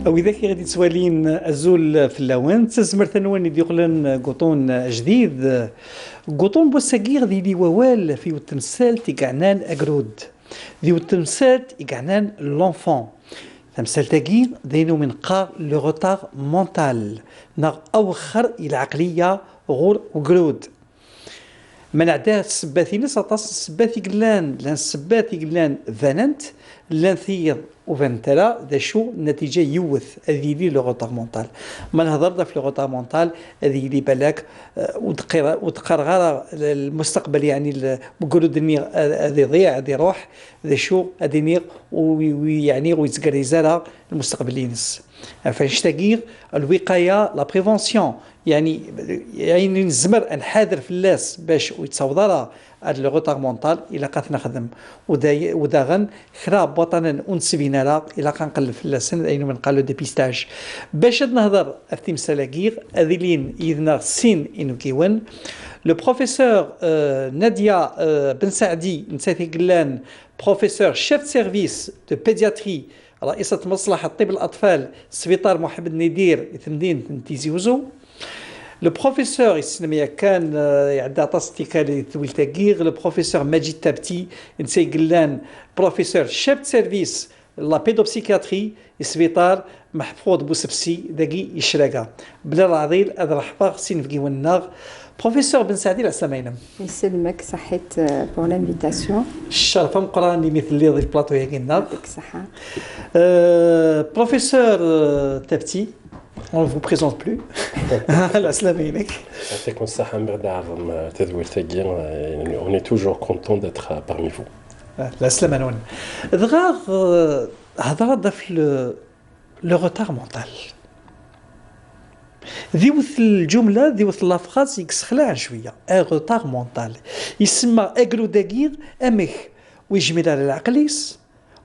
وإذا كي غادي تسوالين أزول في اللون تزمر ثنوان يدي يقولن قطون جديد قطون بوساقير ذي لي ووال في التمثال تيقعنان أقرود ذي التمثال تيقعنان لونفون تمثال تاقي دينو من قار لو روتار مونتال ناغ أوخر إلى عقلية غور وقرود من عدات السباثين سطاس السباثي قلان لان السباثي قلان فاننت لان ثير وفانتلا ذا شو نتيجة يوث هذه لي لو روتار مونتال ما نهضر في لو روتار مونتال هذه لي بالك وتقر غير المستقبل يعني بقولوا دنيا هذه يضيع هذه روح ذا شو هذه نير ويعني ويتقري زرا المستقبل ينس فاش تغير الوقايه لا بريفونسيون يعني نزمر نحاذر في الناس باش يتصور هذا لو روتار مونتال الى قات نخدم وداغن خرا بوطنا ونسبينا لا الى كنقلب في اللسن اين من قالوا ديبيستاج باش نهضر في مسالاكير اذيلين يذنا سين انو كيون لو بروفيسور ناديه بن سعدي نساتي قلان بروفيسور شيف سيرفيس دو بيدياتري رئيسة مصلحة طب الأطفال سبيطار محمد ندير مدينة تيزي وزو لو بروفيسور السينمية كان يعدى تصديق للتغيير لو بروفيسور ماجد تابتي نسي قلان بروفيسور شيف سيرفيس لا بيدوبسيكاتري سبيطار محفوظ بوسبسي داقي يشراقا بلا العظيل هذا الحفاظ سين في والناغ بروفيسور بن سعدي العسلامينم يسلمك صحيت بور لانفيتاسيون الشرف مقراني مثل اللي ضي البلاطو ياكينا يعطيك الصحة بروفيسور تابتي on ne vous présente plus العسلامينك يعطيكم الصحة مغدا عظم تدوير تاقي on est toujours content d'être parmi vous العسلامة دغاغ هضرة ضف لو روتار مونتال ذيوث الجملة ذيوث اللافغاز يكسخلع شوية روتار مونتال يسمى اقلو داقير امك ويجمل على العقليس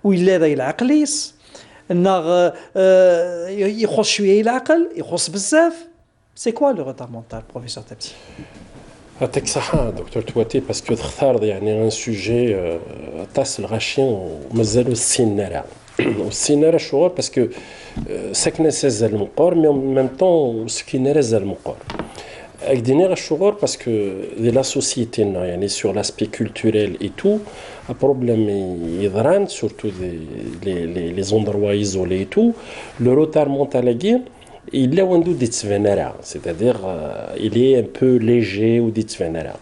ويلا ذا العقليس ناغ يخص شوية العقل يخص بزاف سي كوا لو روتار مونتال بروفيسور تابتي يعطيك الصحة دكتور تواتي باسكو تختار يعني ان سوجي طاس الغاشين ومازالو السنارة والسنارة شغل باسكو ساكنة سازال المقور مي ميم طون سكينة رازال المقور أكديني الشغل باسكو دي لا سوسيتي يعني سور لاسبي كولتوريل اي تو بروبليم يضران سورتو لي زوندروا ايزولي تو لو روتار مونتال il a un doute d'être c'est-à-dire il est un peu léger ou d'être vénéré.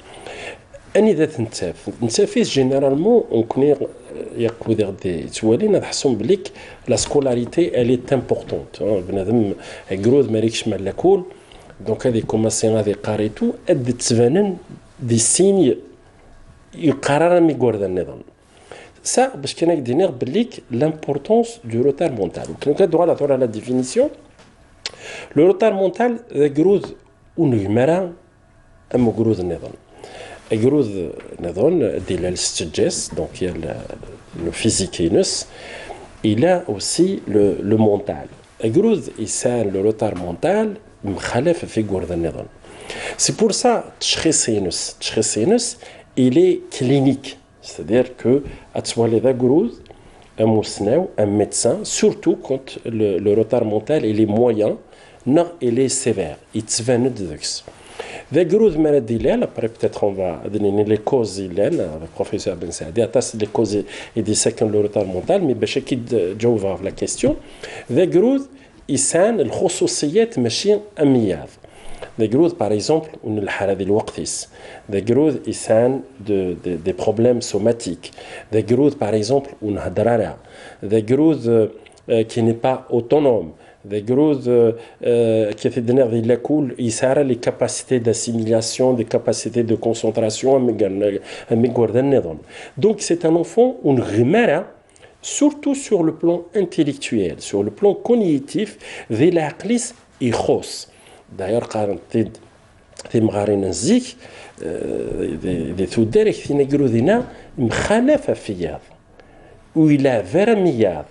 أني نتافيس généralement on connaît يقدر دي توالين نحسهم بليك لا سكولاريتي elle est importante بنادم قرود مالكش مال لاكول دونك هذه كوماسي غادي قاري تو اد تبانن دي سيني يقرر مي غورد النظام ça باش كان دينير بليك l'importance du retard mental وكان كدو على لا définition le retard mental قرود ونجمرا أما قرود النظام قرود نظام ديال الستجس دونك هي لو فيزيكينوس il a aussi le mental قرود يسال le retard mental مخالف في قرود النظام c'est pour ça تشخيصينوس il est clinique c'est-à-dire que أتوالي ذا قرود un médecin surtout quand le retard mental il est moyen non il est sévère il تبان داكس ذا قرود مرض ديال après peut-être on va donner les causes ديال avec professeur Ben Saadi atas les causes et des second le retard mental mais باش اكيد جاوب على la question ذا قرود يسان الخصوصيات ماشي امياض ذا قرود par exemple on الحاله ديال الوقتيس ذا قرود يسان des problèmes somatiques ذا قرود par exemple ونهضر عليها ذا قرود qui n'est pas autonome des grosses qui étaient données avec la cool ils les capacités d'assimilation des capacités de concentration donc c'est un enfant on remet surtout sur le plan intellectuel sur le plan cognitif ذي العقليس يخص d'ailleurs قارنت مغارين الزيك دي تودارك في نقرودنا مخالفة فياض وإلى فرمياض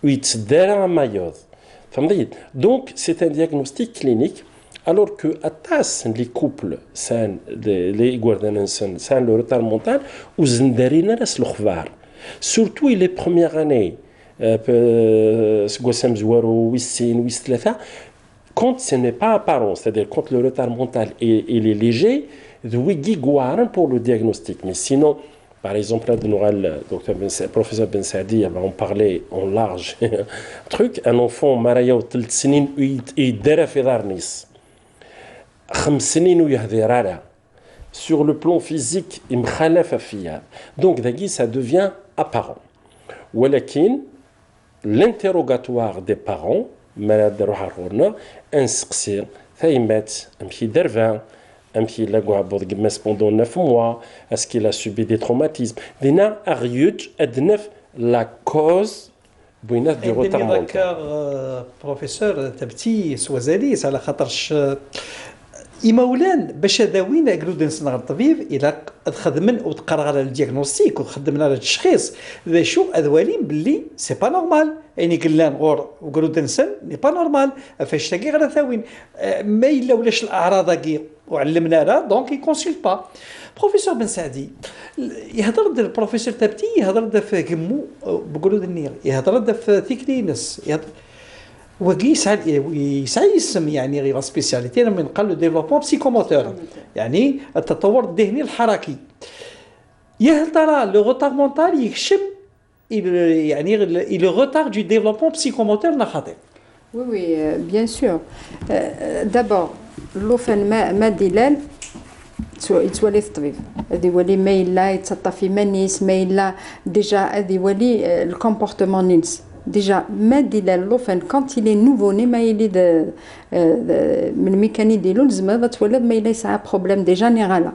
ويتصدر مايوض donc c'est un diagnostic clinique alors que atas les couples sains les guardians sains le retard mental ou zendarina ras l'khbar surtout les premières années سقوسام زوارو ويسين ويس ثلاثة quand ce n'est pas apparent, c'est-à-dire quand le retard mental il est léger, pour le diagnostic. Mais sinon, par exemple, là, le professeur Ben Saadi va en parler en large. Truc, un enfant marié au 3 سنين يدرى في دار نيس 5 سنين ويهدر لها. Sur le plan physique, il مخالف فيها. Donc, ça devient apparent. ولكن l'interrogatoire des parents malade روح الرونا انسقسي ثايمات امشي درفا امشي لاقوا بود قماس بوندون 9 mois est-ce qu'il a subi des traumatismes دينا اغيوج ادنف لا كوز بوينات دو روتار مونتال بروفيسور تبتي سوازاليس على خاطرش إمولان باش داوين أقلود نسنغ الطبيب إلا تخدمن وتقرا على الدياغنوستيك وتخدمن على التشخيص ذا شو أذوالين باللي سي با نورمال يعني قلان غور وقلود نسن ني با نورمال فاش تاقي غير ثاوين ما إلا ولاش الأعراض كي وعلمنا راه دونك يكونسيل با بروفيسور بن سعدي يهضر البروفيسور تابتي يهضر في كمو بقلود النير يهضر في ثيكلينس وقي يسعى يسم يعني غير سبيسياليتي من قال له ديفلوبمون بسيكوموتور يعني التطور الذهني الحركي يا هل ترى لو روتار مونتال يكشف يعني لو روتار دو ديفلوبمون بسيكوموتور خطير Oui, oui, bien sûr. D'abord, l'offen ما دلال يتولي الطبيب هذه ولي ما إلا يتصطى ما نيس ما إلا ديجا هذه ولي الكومبورتمون نيس déjà مادي l'offen quand il est nouveau-né ما يلي من ميكاني ديالو لازم تولد ما إلا يسعى بروبليم ديجا نيغالا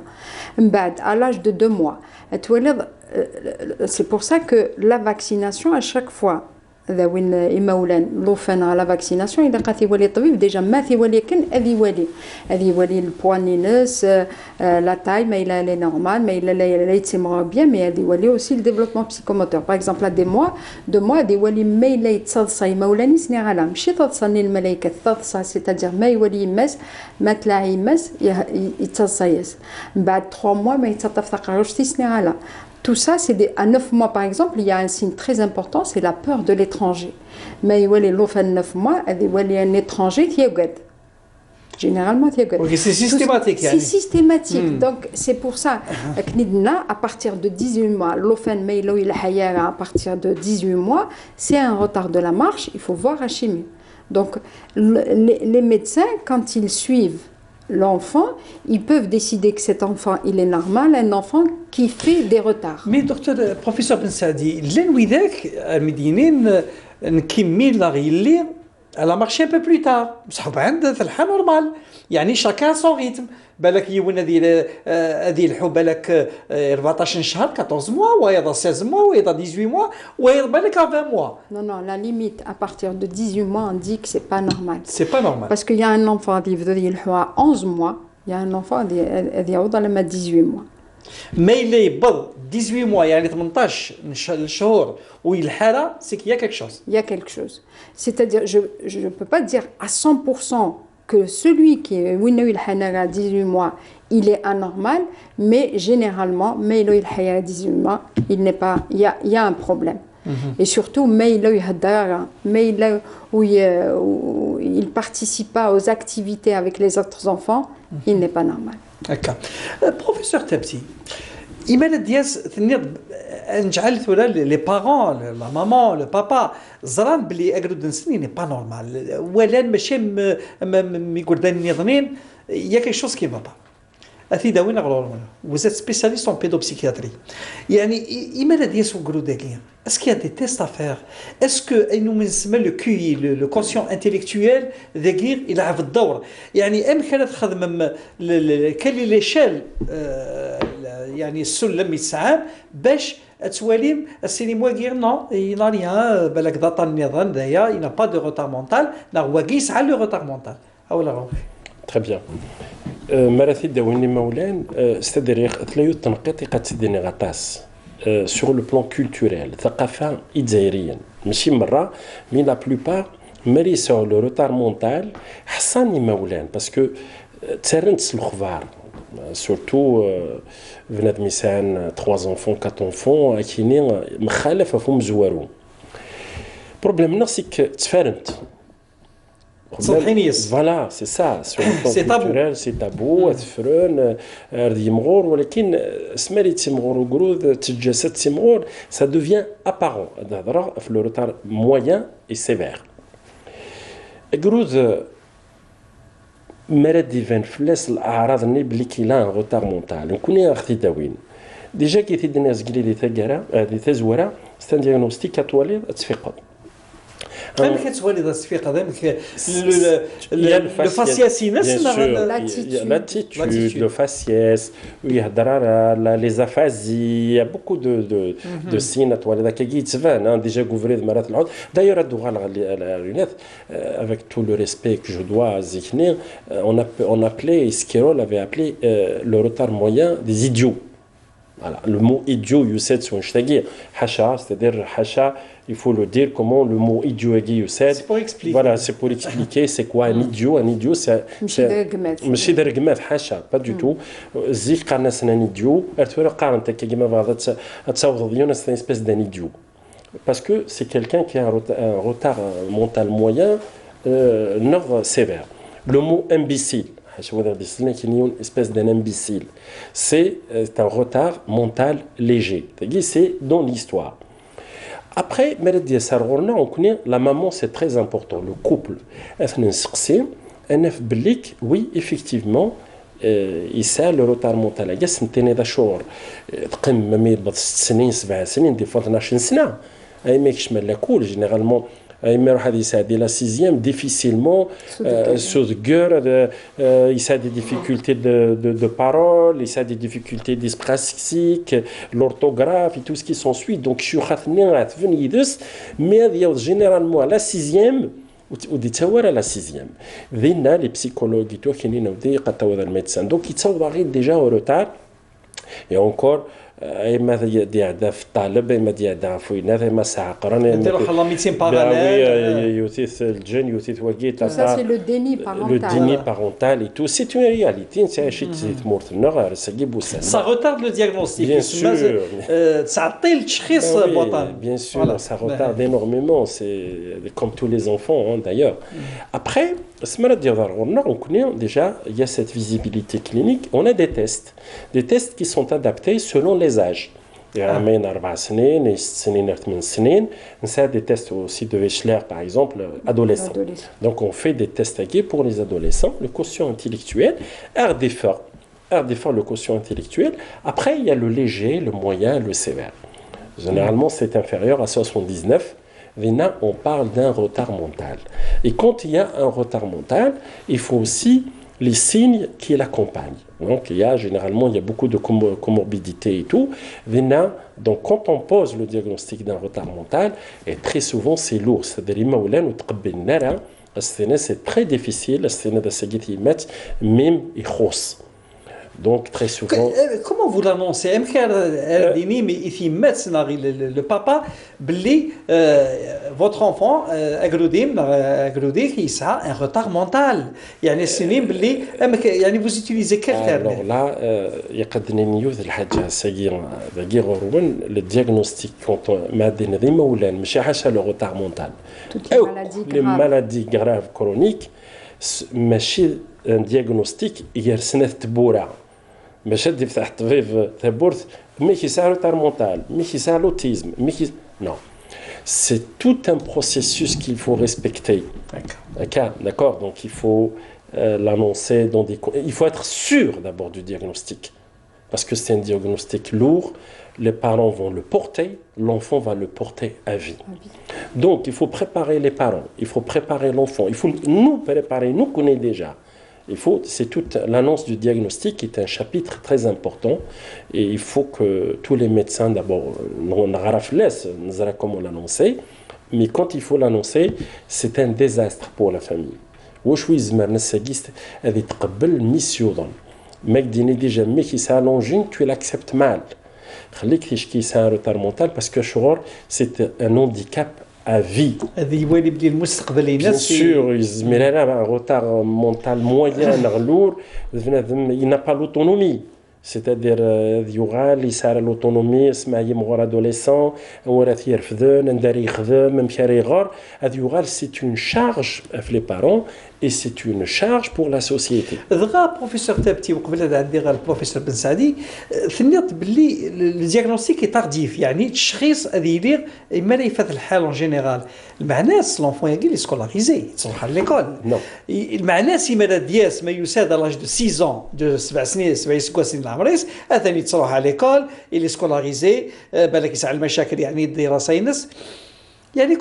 من بعد à l'âge de 2 mois تولد c'est pour ça que la vaccination à chaque fois هذا وين إمولان لوفن على فاكسيناسيون إذا قا ثيولي الطبيب ديجا ما ثيولي كن هذي ولي البوانينوس لا تاي ما إلا لي نورمال ما إلا لا يتسمعوا بيان مي هذي ولي أوسي الديفلوبمون بسيكوموتور باغ اكزومبل دو موا هذي ولي ما إلا يتصلصا يمولاني سنيغالا ماشي تتصني الملايكة تتصا سيتادير ما يولي يماس ما تلاعي يماس يتصلصا ياس من بعد 3 موا ما يتصطف ثقاروش سنيغالا. Tout ça, c'est à 9 mois par exemple, il y a un signe très important, c'est la peur de l'étranger. Mais il y a 9 mois, il y a un étranger qui est généralement, c'est systématique. C'est systématique. Donc, c'est pour ça à partir de 18 mois, l'offen à partir de 18 mois, c'est un retard de la marche, il faut voir un chimie. Donc, les médecins, quand ils suivent l'enfant, ils peuvent décider que cet enfant, il est normal, un enfant qui fait des retards. Mais docteur, professeur Ben Saadi, l'enouidek, المدينين نكمل لا غيلي elle a marché un peu plus tard. بصح عند في الحال نورمال يعني chacun son rythme. بالك يون هذه الحب بالك 14 شهر 14 mois ويضا 16 mois ويضا 18 mois ويضا بالك 20 mois. Non, non, la limite à partir de 18 mois on dit que c'est pas normal. C'est pas normal. Parce qu'il y a un enfant qui vit à 11 mois, il y a un enfant qui يعوض لما 18 mois. ما إلا يبض 18 mois يعني 18 شهور والحالة c'est qu'il y a quelque chose. Il y a quelque chose. C'est-à-dire je ne peux pas dire à 100% que celui qui est à 18 mois, il est anormal, mais généralement, à 18 mois, il n'est pas, il y a un problème. Et surtout, il ne participe pas aux activités avec les autres enfants, il n'est pas normal. D'accord. Professeur Tabti, إيمان دياز ثنيض نجعل ولا لي بارون لا مامون لو بابا زران بلي اقرد نسني ني با نورمال ولا ماشي مي قردان نظنين يا كي شوز كي با اثي داوين غلورون وزات سبيسياليست اون بيدوبسيكياتري يعني إيمان دياز وقروداكيا اسكو يا دي تيست ا فير اسكو انو من نسمى لو كيي لو كونسيون انتيليكتويل ذاكير يلعب الدور يعني ام كانت تخدم كالي ليشال يعني السلم يتسعام باش تواليم السينما غير نو ينا ريان بالك داتا النظام دايا ينا با دو روتار مونتال نا واقي يسعى لو روتار مونتال اولا غو تري بيان مراثي داويني مولان ستادير ثلاثه تنقيط قاتديني غطاس sur le plan culturel ثقافه جزائريا ماشي مره مي لا بلوبار مالي سور لو روتار مونتال حصاني مولان باسكو تسرنت الخبار surtout بنات ميسان 3 enfants 4 enfants كاينين مخالفه فهم زوارو problème c'est que تفارنت. Voilà, c'est ça. Sur le plan culturel, c'est tabou. تفرن يمغور ولكن سمالي تيمغور وقرود تتجسد تيمغور ça devient apparent. هضره في le retard moyen et sévère. قرود مرض يبان فلاس الاعراض اللي بلي كاين روتار مونتال نكوني اختي داوين ديجا كي تيدي الناس قلي لي تاكرا هذه تزوره ستان ديagnostic اتوالي تفيقظ même كتولي ذا الصفيقه هذاك le faciès l'attitude le faciès يهضر على les aphasies il y a beaucoup de signes اتوالي ذاك كيتبان ديجا كوفريد مرات العود d'ailleurs الدوغا على لونيت avec tout le respect que je dois à Zikner on appelait Skirol avait appelé le retard moyen des idiots. Voilà, le mot idiot, Youssef Sounchetagir, Hacha, c'est-à-dire Hacha, il faut le dire comment le mot idiot est Youssef. C'est pour expliquer. Voilà, c'est pour expliquer c'est quoi un idiot. Un idiot, c'est. Monsieur Dergmet, Hacha, pas du tout. Zik Karna, c'est un idiot. Ertuera Karna, Kagima Vadat, Atsaoudion, c'est une espèce d'un idiot. Parce que c'est quelqu'un qui a un retard mental moyen, nord sévère. Le mot imbécile. Une espèce d'un imbécile. C'est un retard mental léger. C'est dans l'histoire. Après, on connaît la maman, c'est très important. Le couple. Oui, effectivement, il sait le retard mental. Généralement, il a 6e difficilement, il a des difficultés de parole, il a des difficultés dyspraxiques, l'orthographe et tout ce qui s'ensuit. Donc, je suis mais généralement à la 6e, ou des à la 6e. Les psychologues et tout, le médecin. Donc, ils sont déjà en retard. Et encore, ما دي في الطالب ما دي في هذا ما ساعه قرن نديروا حلا ميتين باراليل يوثيث الجن يوثيث وقيت ça c'est le déni parental et tout c'est une réalité c'est شيء تمر النغ رسقي بوسان ça retarde le diagnostic bien sûr تعطي التشخيص بطل bien sûr ça retarde énormément c'est comme tous les enfants d'ailleurs après on connaît déjà il y a cette visibilité clinique on a des tests qui sont adaptés selon les âges. Il y a des tests aussi de Wechsler, par exemple, adolescents. Donc on fait des tests pour les adolescents, le quotient intellectuel, RD4, le quotient intellectuel. Après, il y a le léger, le moyen, le sévère. Généralement, c'est inférieur à 79. On parle d'un retard mental. Et quand il y a un retard mental, il faut aussi les signes qui l'accompagnent. Donc, généralement, il y a beaucoup de comorbidités et tout. Donc, quand on pose le diagnostic d'un retard mental, et très souvent, c'est lourd. C'est très difficile. Même Donc, très souvent. Comment vous l'annoncez? Le papa, votre enfant, il a un retard mental. Vous utilisez quel terme? Alors là, le diagnostic, quand on m'a donné le retard mental. Les maladies graves chroniques, un diagnostic, il y a باش تفتح طبيب ثبورت ماشي ساعه روتار مونتال ماشي ساعه لوتيزم ماشي non c'est tout un processus qu'il faut respecter d'accord donc il faut l'annoncer dans des il faut être sûr d'abord du diagnostic parce que c'est un diagnostic lourd les parents vont le porter l'enfant va le porter à vie donc il faut préparer les parents il faut préparer l'enfant il faut nous préparer nous connaît déjà c'est toute l'annonce du diagnostic qui est un chapitre très important et il faut que tous les médecins d'abord on a comment l'annoncer mais quand il faut l'annoncer c'est un désastre pour la famille واش ويزمر نساقيست هذه تقبل ميسيوضن ماك ديني ديجا مي كي سالونجين tu l'acceptes mal خليك تشكي سا روتار مونتال باسكو شغور c'est un handicap à vie. Bien sûr, mais là, un retard mental moyen, lourd, il n'a pas l'autonomie. c'est-à-dire يغال يسار l'autonomie اسمع يمغور adolescent ورث يرفضن نداري يخدم مشى يغار هذا يغال c'est une charge في les parents et c'est une charge pour la société. دغا بروفيسور تابتي وقبل هذا عندي غير البروفيسور بن سعدي ثنيت باللي الدياغنوستيك تارديف يعني التشخيص هذا يدير اما لا يفات الحال اون جينيرال المعناس لونفون يجي لي سكولاريزي تروح ليكول المعناس اما دياس ما يساد لاج دو 6 ans دو 7 سنين 7 سنين العمريس اثاني تروح على ليكول اللي سكولاريزي بالك يسعى المشاكل يعني يدير ساينس يعني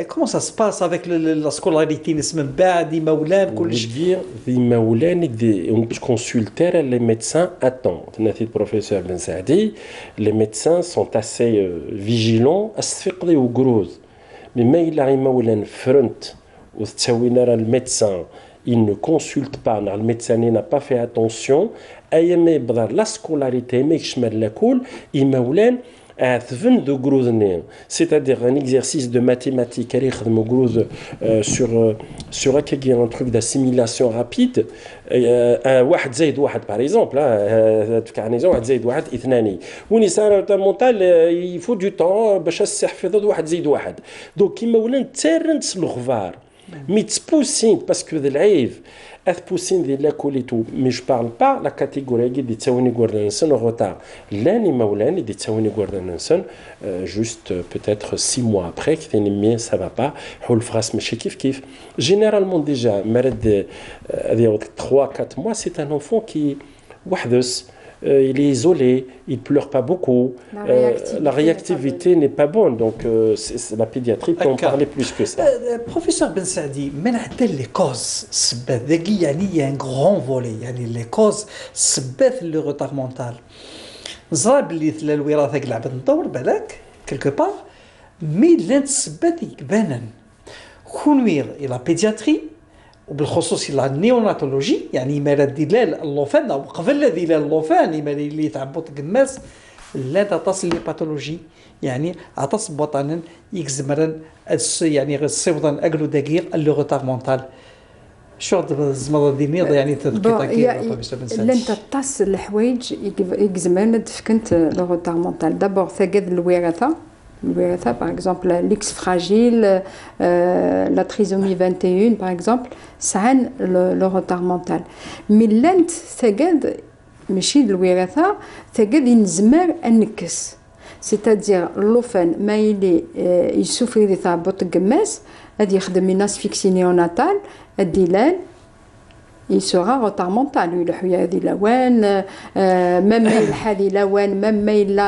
comment ça se passe avec la scolarité من بعد مولان كلش دي مولان دي consulter les médecins attendent نتي البروفيسور بن سعدي les médecins sont assez vigilants استفقدي وقروز مما إلا مولان فرنت وتسوينا راه الميدسان il ne consulte pas le médecin n'a pas fait attention ايامي بدار لا سكولاريتي ما يشمل لاكول يمولان de gros c'est-à-dire un exercice de mathématiques sur un truc d'assimilation rapide واحد زائد واحد par exemple تكعنيزون واحد زائد واحد اثنان وين يصير mental il faut du temps باش تحفظ واحد زائد واحد donc كيما ولان ترنت الغفار مي تسبوسين باسكو العيب أثبوسين ذي لاكول et tout mais je parle pas la catégorie دي تساويني غوردانسون retard لاني مولاني دي تساويني غوردانسون juste peut-être 6 mois après qui mais ça va pas حول فراس ماشي كيف généralement déjà مرض 3-4 mois c'est un enfant qui وحدث il est isolé, il ne pleure pas beaucoup, la réactivité n'est pas bonne, donc la pédiatrie peut en parler plus que ça. Professeur Ben Saadi, من حتى les causes سبات ذاكي يعني il y a un grand volet يعني les causes سبات le retard mental. زراب اللي ثلا الوراثة قلعبت ندور بالك quelque part مي لانت سبات يبانن خنوير إلى pédiatrie وبالخصوص الى النيوناتولوجي يعني ما دلال اللوفان او قبل دلال اللوفان ما اللي تعبط قماس لا تصل لباثولوجي يعني عطس بطنا يكزمرن يعني الصودا اكلو دقيق لو روتار مونتال شو الزمر ديني يعني تذكير لن تتص الحوايج يكزمرن تفكنت لو روتار مونتال دابور ثقد الوراثه par exemple l'X fragile, la trisomie 21 par exemple, ça le retard mental. Mais l'ent ثقد ماشي الوراثة ثقد ينزمر النكس. C'est-à-dire l'ofen ما يلي يسوفر دي ثابوت قماس هاد يخدم من asphyxie néonatale الدلال il sera retard mental يلوح هذه لوان même الحالي لوان même il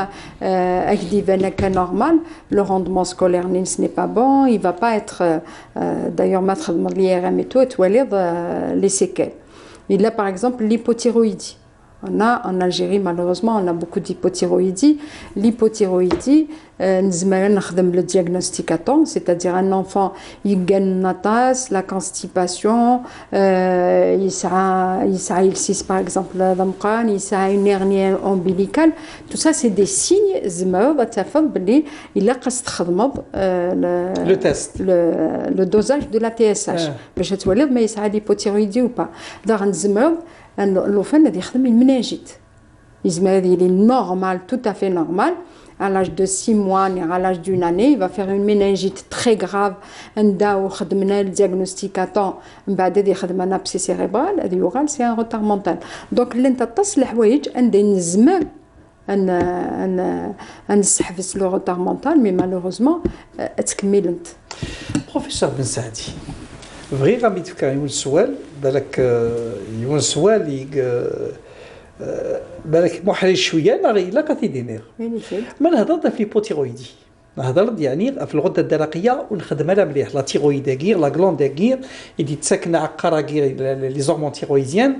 active un normal le rendement scolaire ce n'est pas bon il va pas être d'ailleurs mettre l'IRM et tout les séquelles il a par exemple l'hypothyroïdie. On a en Algérie malheureusement on a beaucoup d'hypothyroïdie. L'hypothyroïdie le diagnostic à temps, c'est-à-dire un enfant il gagne la tasse, la constipation, il s'il par exemple il a une hernie ombilicale, tout ça c'est des signes il a le test le dosage de la TSH باش تولد ما يسعى l'hypothyroïdie ou pas. l'ofen يخدم المناجيت يزمر هذه اللي normal tout à fait normal à l'âge de 6 mois à l'âge d'une année il va faire une méningite très grave نداو خدمنا le diagnostic à temps من بعد يخدم un abcès cérébral هذا يوغال c'est un retard mental. donc اللي نتصل الحوايج عندي نزمر ان نستحفز لو روتار مونتال مي مالوروزمون تكملت. بروفيسور بن سعدي بغي غادي تفكر يون سؤال بالك يون سؤال بالك محرج شويه لا كتيدينير ما نهضر في ليبوتيرويدي نهضر يعني في الغده الدرقيه ونخدمها لها مليح لا تيرويداغير لا غلونداغير اللي تسكن عقراغير لي زورمون تيرويديان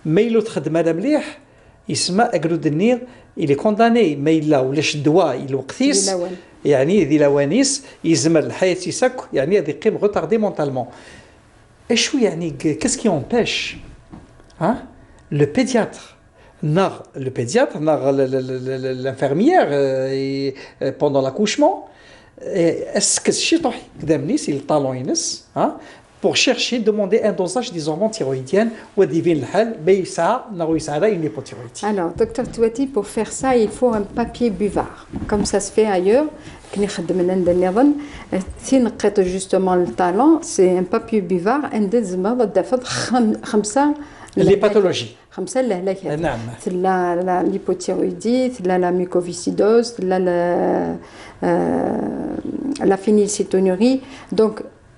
ميلو تخدمها لها مليح يسمى اكلود النير اللي كونداني ما الا ولاش الدواء الوقتيس يعني ذي لوانيس يزمر الحياه يسك يعني هذه قيم غوتاردي مونتالمون ايش يعني كاسكي امبيش ها لو بيدياتر نار لو بيدياتر نار لانفيرميير بوندون لاكوشمون اسكو شي طوح قدام نيس الطالون ينس ها pour chercher, demander un dosage des hormones thyroïdiennes ou divine le hal, ça une hypothyroïdie. Alors, docteur Touati, pour faire ça, il faut un papier buvard, comme ça se fait ailleurs. Justement le talent, c'est un papier buvard, les pathologies. L'hypothyroïdie, la mucoviscidose, la phénylcétonurie. Donc,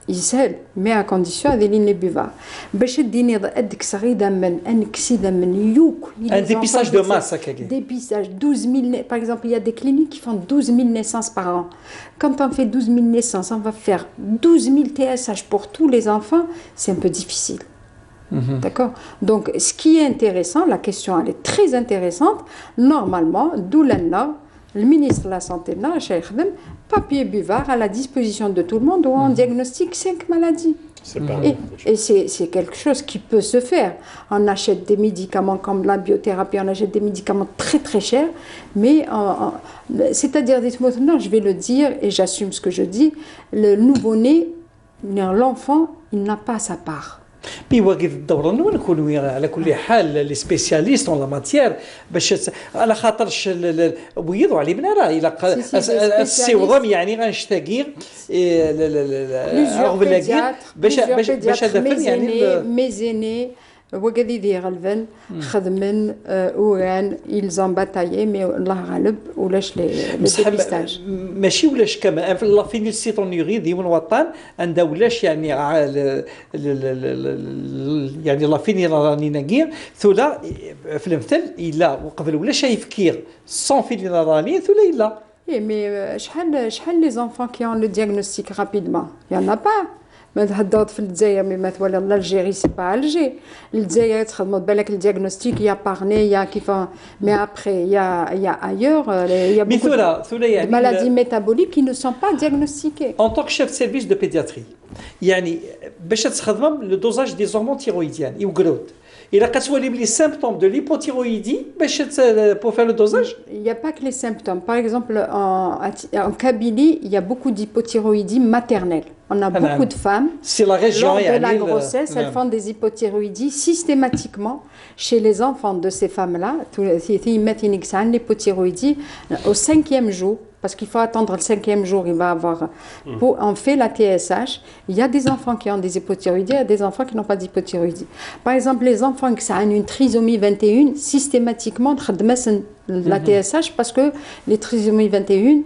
يسهل mais à condition هذه اللي بيفا باش تديني ادك صغيره من انكسيده من يوك un dépistage de masse dépistage 12 000 par exemple il y a des cliniques qui font 12 000 naissances par an. Quand on fait 12 000 naissances on va faire 12 000 TSH pour tous les enfants, c'est un peu difficile. D'accord. Donc ce qui est intéressant, la question elle est très intéressante, normalement d'où l'ANA, le ministre de la Santé, papier buvard à la disposition de tout le monde où on diagnostique 5 maladies. Et c'est quelque chose qui peut se faire. On achète des médicaments comme la biothérapie, on achète des médicaments très très chers, mais c'est-à-dire, non, je vais le dire et j'assume ce que je dis, le nouveau-né, l'enfant, il n'a pas sa part. بي واقف الدور نكونوا على كل حال لي سبيسياليست اون لا ماتيير باش على خاطرش بيضوا علينا راه الا السيوضم يعني غنشتاقي باش هذا يعني ميزيني وكذي غلفن خدمن وغان ils ont bataillé mais الله غالب ولاش لي ديبيستاج ماشي ولاش كما في لا فينيلسيتونيوري ديال الوطن عندها ولاش يعني يعني لا فيني راني ناقير ثولا في المثل الا وقبل ولا شايف كير سون فيني راني ثولا الا mais شحال les enfants qui ont le diagnostic rapidement, il y en a pas. ما تهضرت في الجزائر مي مثلا الجيري سي با الجي الجزائر تخدموا بالك الدياغنوستيك يا بارني يا كيف مي ابري يا ايور يا beaucoup de maladies métaboliques qui ne sont pas diagnostiquées. En tant que chef de service de pédiatrie يعني باش تخدم لو دوزاج دي هرمون تيرويديان يوغرود إلا كتولي بلي symptômes de l'hypothyroïdie باش pour faire le dosage. Il n'y a pas que les symptômes. Par exemple, en Kabylie, il y a beaucoup d'hypothyroïdie maternelle. On a beaucoup de femmes, c'est la région, lors de la grossesse, elles font des hypothyroïdies systématiquement chez les enfants de ces femmes-là. Ils mettent une hypothyroïdie au 5e jour, parce qu'il faut attendre le 5e jour, il va avoir... On fait la TSH. Il y a des enfants qui ont des hypothyroïdies, il y a des enfants qui n'ont pas d'hypothyroïdie. Par exemple, les enfants qui ont une trisomie 21, systématiquement, la TSH, parce que les trisomies 21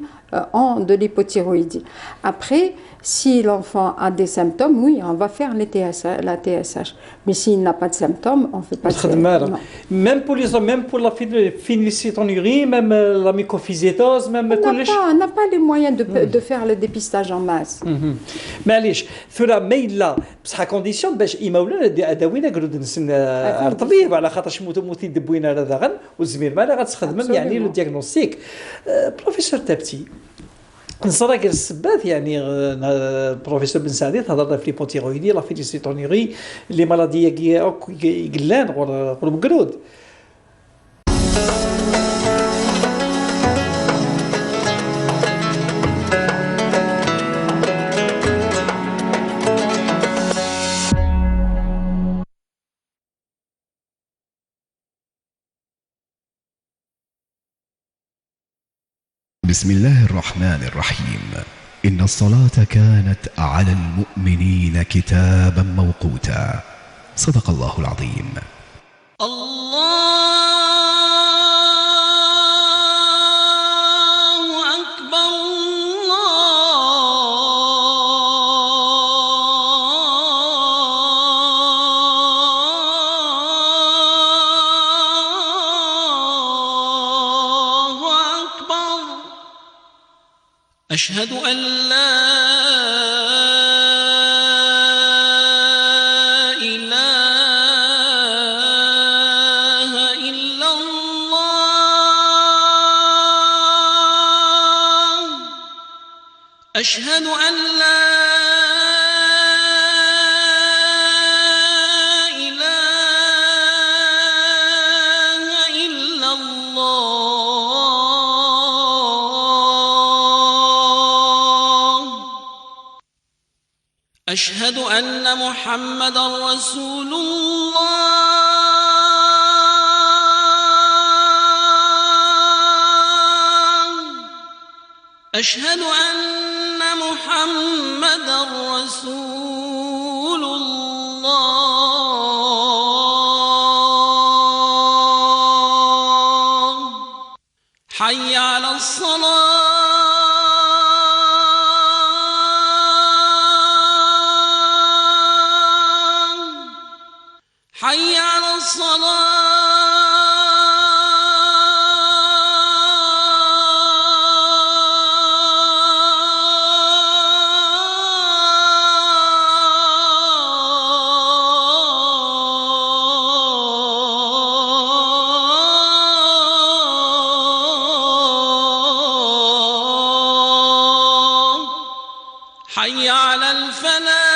ont de l'hypothyroïdie. Après, si l'enfant a des symptômes, oui, on va faire la TSH. Mais s'il n'a pas de symptômes, on ne fait pas de TSH. Même pour la phénylcétonurie, même la mycoviscidose, même... On n'a pas les moyens de faire le dépistage en masse. معليش ثورة ميلا بصح كونديسيون باش يمولنا اداوينا قرود نسن الطبيب على خاطرش موتي دبوينا هذا غن والزميل مالا غتخدم يعني لو دياغنوستيك بروفيسور تابتي نصرا قال السبات يعني بروفيسور بن سعدي تهضر في ليبوتيرويدي لا فينيلسيتونيري لي مالادي قلان قرب قرود. بسم الله الرحمن الرحيم. إن الصلاة كانت على المؤمنين كتابا موقوتا. صدق الله العظيم. أشهد أن لا إله إلا الله. أشهد أن لا أشهد أن محمدا رسول الله أشهد أن محمدا رسول الله حي على الصلاة حي على الصلاة حي على الفلاح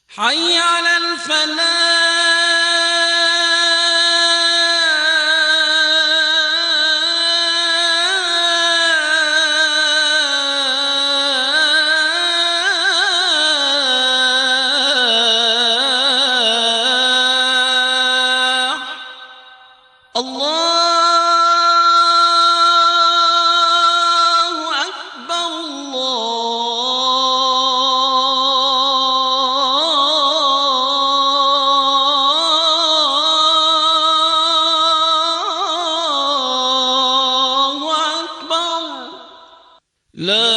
حي على الفلاح الله أكبر الله أكبر لا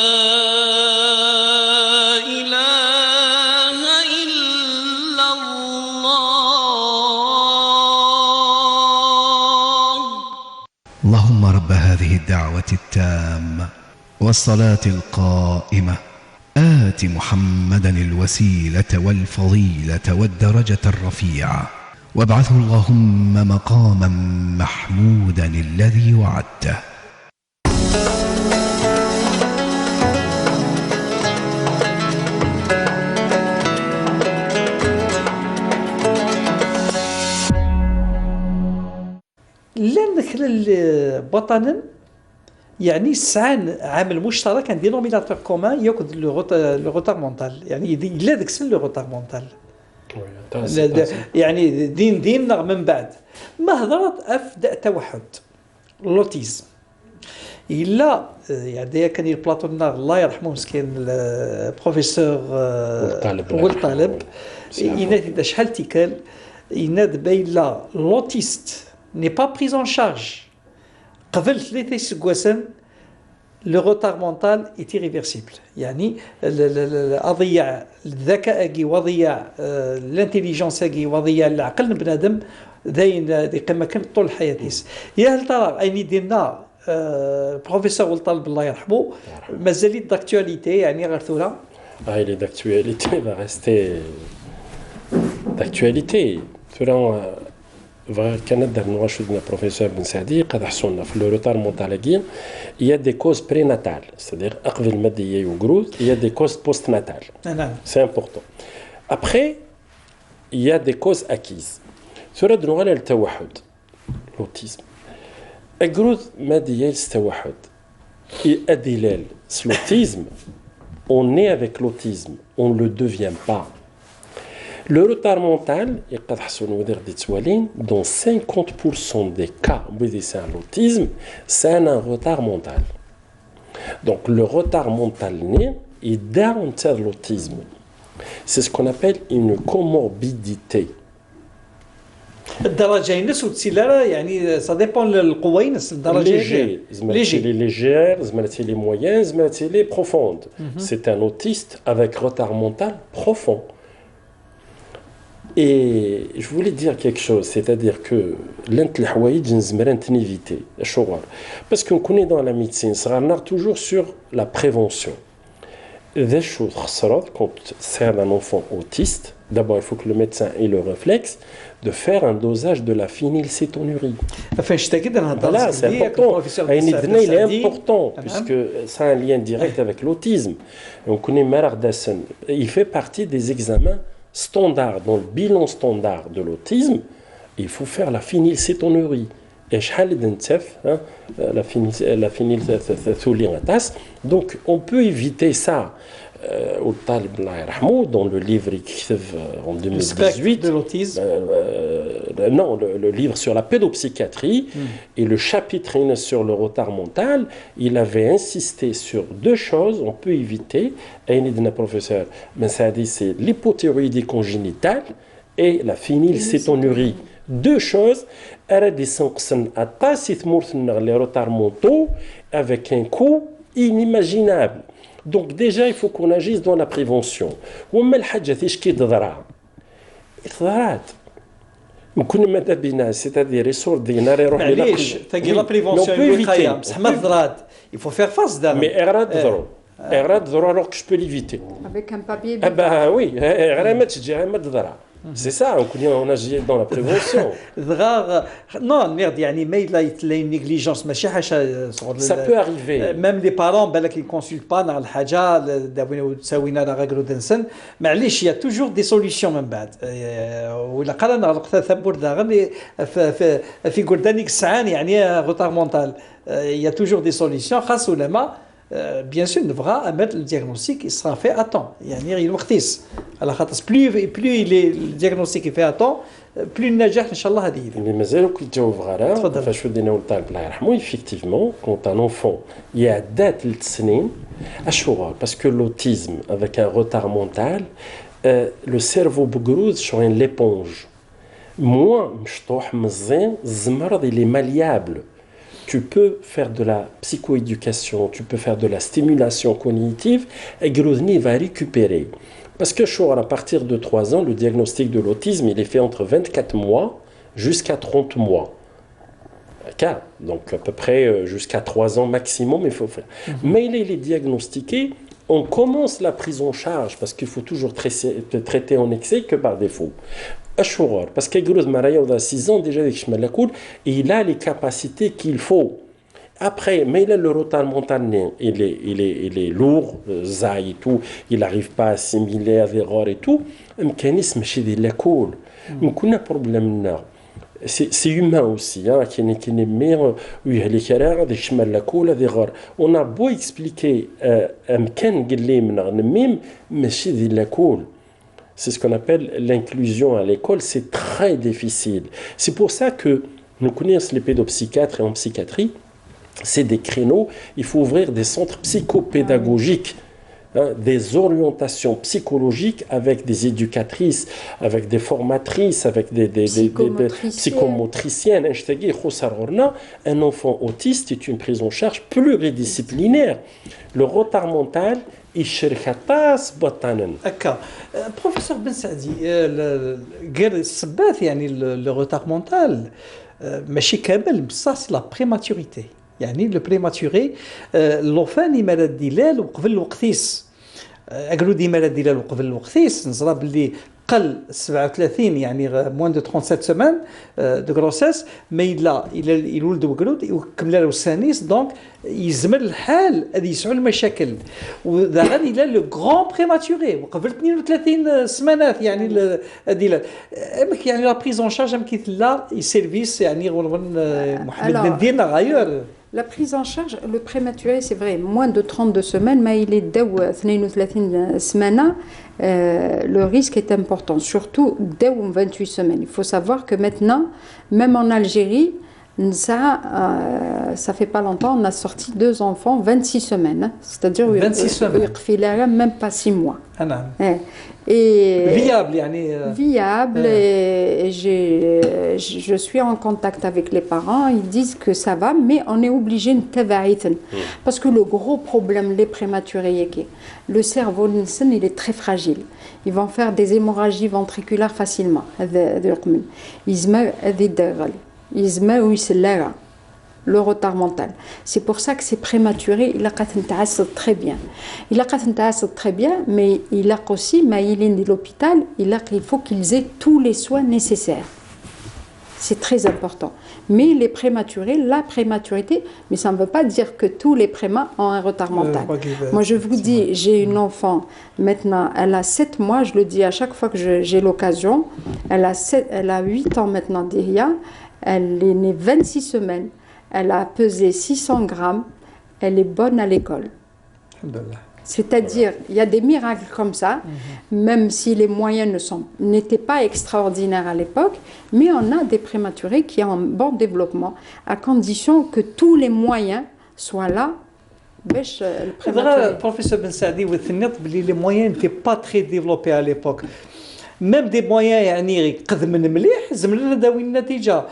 إله إلا الله اللهم رب هذه الدعوة التامة والصلاة القائمة آت محمدا الوسيلة والفضيلة والدرجة الرفيعة وابعثه اللهم مقاما محمودا الذي وعدته. لان بطنا يعني سعان عامل مشترك ان دينوميناتور كومان ياخذ لو روتار مونتال يعني الا داك السن لو روتار مونتال يعني دين من بعد ما هضرت افدا توحد لوتيزم الا يعني كان بلاطو النار الله يرحمه مسكين البروفيسور والطالب ينادي شحال تيكال ينادي باين لا لوتيست n'est pas pris en charge. قبل 3 سكواسن le retard mental est irréversible. يعني أضيع الذكاء وضيع الانتليجنس وضيع العقل بنادم داين كما كان طول حياتيس. يا هل ترى أين يدينا بروفيسور والطالب الله يرحمه مازال داكتواليتي يعني غير ثورة. Il est d'actualité, va rester d'actualité. كنقدر نواجهوا البروفيسور بن سعدي قد حصلنا في لو روتار مونتال il y a des causes prénatales c'est-à-dire قبل المادية وجروث il y a des causes postnatales c'est important après il y a des causes acquises سورة نوغال التوحد l'autisme الجروث مادية التوحد الدلال l'autisme on est avec l'autisme on ne le devient pas. Le retard mental, dans 50% des cas où c'est l'autisme, c'est un retard mental. Donc le retard mental est dans l'autisme. C'est ce qu'on appelle une comorbidité. الدرجة ينس وتسيلارة يعني ça dépend القوة ينس الدرجة légère, les moyens, les profondes. C'est un autiste avec retard mental profond. Et je voulais dire quelque chose, c'est-à-dire que l'intellihouaïd nzmeren éviter parce qu'on connaît dans la médecine, ça revient toujours sur la prévention. Des choses quand c'est un enfant autiste, d'abord il faut que le médecin ait le réflexe de faire un dosage de la phénylcétonurie. Voilà, c'est important. Il est important puisque ça a un lien direct avec l'autisme. On connaît Marardassen. Il fait partie des examens standards. Dans le bilan standard de l'autisme, il faut faire la phénylcétonurie. شحال دنتف la phénylethiolénatace. Donc on peut éviter ça. Au Talib Allah yarhamou, dans le livre écrit en 2018 de l'autisme. Non, le livre sur la pédopsychiatrie et le chapitre sur le retard mental, il avait insisté sur deux choses on peut éviter. Le professeur Ben Saadi, c'est l'hypothyroïdie congénitale et la phénylcétonurie. Deux choses, les retards mentaux avec un coût inimaginable. Donc déjà, il faut qu'on agisse dans la prévention. وما الحاجة تشكي تضرع ضرعت ممكن ماذا بينا c'est-à-dire يصور دينار يروح معليش تاقي لا بريفونسيون الوقاية بصح ما الضراد il faut faire face دابا mais اغراض ضرو اغراض ضرو alors que je peux l'éviter Avec un papier. ah bah oui غير ما تجي ما تضرع. C'est ça, on agit dans la prévention. Non, merde, يعني ما il y a une négligence ماشي حاجة. Ça peut arriver. Même les parents بالك ils consultent pas على الحاجة داوينا تساوينا راه غير دنسن معليش il y a toujours des solutions من بعد ولا قال انا وقتها ثبور داغ في قردانيك السعان يعني روتار مونتال il y a toujours des solutions خاص ولما bien sûr devra mettre le diagnostic il sera fait à temps يعني يلوقتيس على خاطر plus le diagnostic est fait à temps plus النجاح ان شاء الله هذه اللي مازالوا كيجاوب غير فاش ودينا ولد الله يرحمه effectivement quand un enfant يعدى 3 سنين اشهر parce que l'autisme avec un retard mental le cerveau بقروز شويه l'éponge moins مشطوح مزين الزمرض il est malléable. Tu peux faire de la psychoéducation, tu peux faire de la stimulation cognitive et Grozny va récupérer. Parce que à partir de 3 ans, le diagnostic de l'autisme, il est fait entre 24 mois jusqu'à 30 mois. Donc à peu près jusqu'à 3 ans maximum, il faut faire. Mais il est diagnostiqué, on commence la prise en charge parce qu'il faut toujours traiter en excès que par défaut. Parce que Maraya a 6 ans déjà avec Shmalakoul et il a les capacités qu'il faut. Après, mais il a le retard mental, il est lourd, zaï et tout, il n'arrive pas à assimiler avec erreur et tout. Un mécanisme chez les cool. On a un problème là. C'est humain aussi, hein, qui est meilleur, oui, les carrières, des Shmalakoul, des erreurs. On a beau expliquer un mécanisme, mais chez les cool. C'est ce qu'on appelle l'inclusion à l'école, c'est très difficile. C'est pour ça que nous connaissons les pédopsychiatres et en psychiatrie, c'est des créneaux, il faut ouvrir des centres psychopédagogiques, hein, des orientations psychologiques avec des éducatrices, avec des formatrices, avec des psychomotriciennes. Un enfant autiste est une prise en charge pluridisciplinaire. Le retard mental, Professeur Ben Saadi, غير السبات يعني le retard mental ماشي كامل بصح c'est la prématurité يعني le prématuré l'enfant مرض ديلال وقبل الوقتيس قالوا دي مرض ديلال وقبل الوقتيس نزرى باللي قل 37 يعني moins de 37 semaines de grossesse mais il ولد وقلود وكمل له السانيس دونك يزمر الحال هذه يسعوا المشاكل وذا غادي الى لو غران بريماتوري وقبل 32 سمانات يعني هذه يعني لا بريز اون شارج كيف لا السيرفيس يعني محمد نديرنا غاير. La prise en charge, le prématuré, c'est vrai, moins de 32 semaines, mais il est 32 semaines, le risque est important, surtout dès 28 semaines. Il faut savoir que maintenant, même en Algérie, ça fait pas longtemps, on a sorti 2 enfants 26 semaines, hein, c'est-à-dire 26 semaines, même pas 6 mois. Et viable, viable. Et je suis en contact avec les parents. Ils disent que ça va, mais on est obligé de tabaïten. Parce que le gros problème, les prématurés, le cerveau, il est très fragile. Ils vont faire des hémorragies ventriculaires facilement. Le retard mental. C'est pour ça que c'est prématuré. Il a très bien. Il a très bien, mais il a aussi, mais il est de l'hôpital, il faut qu'ils aient tous les soins nécessaires. C'est très important. Mais les prématurés, la prématurité, mais ça ne veut pas dire que tous les prémas ont un retard mental. Moi, je vous dis, j'ai une enfant, maintenant, elle a 7 mois, je le dis à chaque fois que j'ai l'occasion, elle a 8 ans maintenant, Diria. elle est née 26 semaines, elle a pesé 600 grammes, elle est bonne à l'école. Alhamdulillah. C'est-à-dire, il y a des miracles comme ça, même si les moyens n'étaient pas extraordinaires à l'époque, mais on a des prématurés qui ont un bon développement, à condition que tous les moyens soient là. Le prématuré. Professeur Ben Saadi, les moyens n'étaient pas très développés à l'époque. Même des moyens يعني يقدم مليح زملنا داوي النتيجه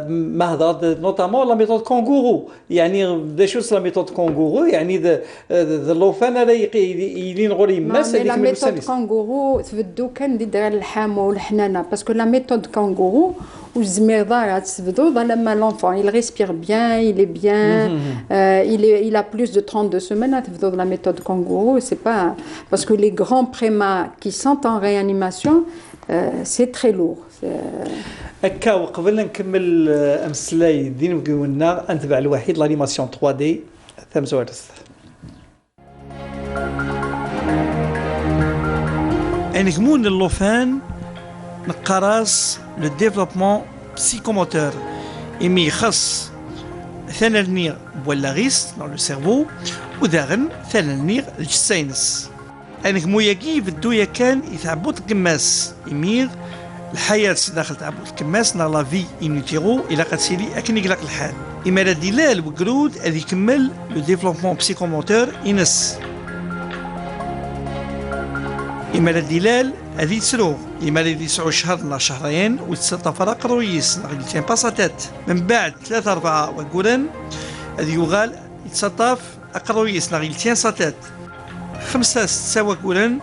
ما هضر نوتامون لا ميثود كونغورو يعني دا شو لا ميثود كونغورو يعني ذا لوفان هذا يلين غوري ماس لا ميثود كونغورو تبدو كان اللي دار الحامه والحنانه باسكو لا ميثود كونغورو والزميضه تبدو لما l'enfant il respire bien il est bien il a plus de 32 semaines تبدو la méthode kangourou c'est pas parce que les grands prémas qui sont en réanimation c'est très lourd. هكا وقبل نكمل امسلاي دين قلنا انتبع الوحيد لانيماسيون 3 دي ثم زوارس نكمون اللوفان نقراص لو ديفلوبمون بسيكوموتور إمي خاص ثانا النير بولاغيس dans le cerveau وداغن ثانا النير الجسينس انك موياكي بدو كان يتعبوت الكماس يمير الحياة داخل تعبوت الكماس نا لا في انوتيرو الى قد سيلي اكن يقلق الحال اما لا دلال وقرود اذ يكمل لو ديفلوبمون بسيكوموتور ينس اما لا دلال هذه تسلو إما اللي يسعو شهر شهرين وتستفرق قرويس نغلتين باساتات من بعد 3 4 وقولن هذه يغال يتصطف أقرويس نغلتين ساتات 5 6 وقولن